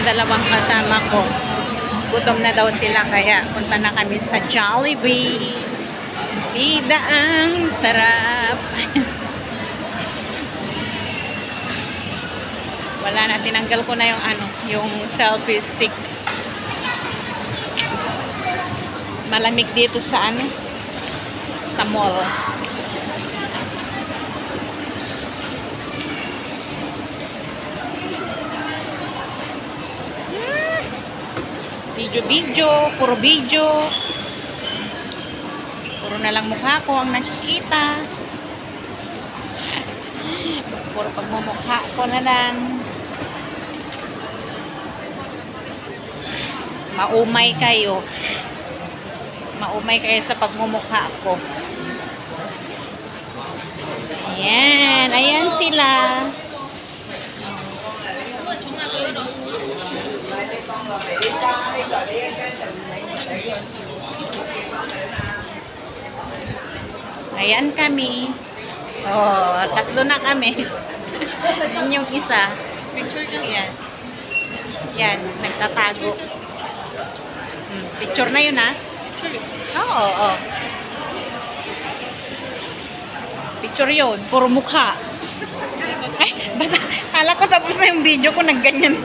yung dalawang kasama ko. Gutom na daw sila kaya punta na kami sa Jollibee. Bida ang sarap. Wala na, tinanggal ko na yung yung selfie stick. Malamig dito sa sa mall. Video, puro video. Puro na lang mukha ko ang nakikita. Puro pagmumukha ko na lang. Maumay kayo. Maumay kayo sa pagmumukha ko. Ayan. Ayan sila. Ayan kami. Oh, tatlo na kami. Yan yung isa. Picture nyo. Yan. Yan, nagtatago. Picture na yun, ha? Oo, oo. Picture yun. Puro mukha. Ay, kala ko tapos na yung video ko, nagganyan.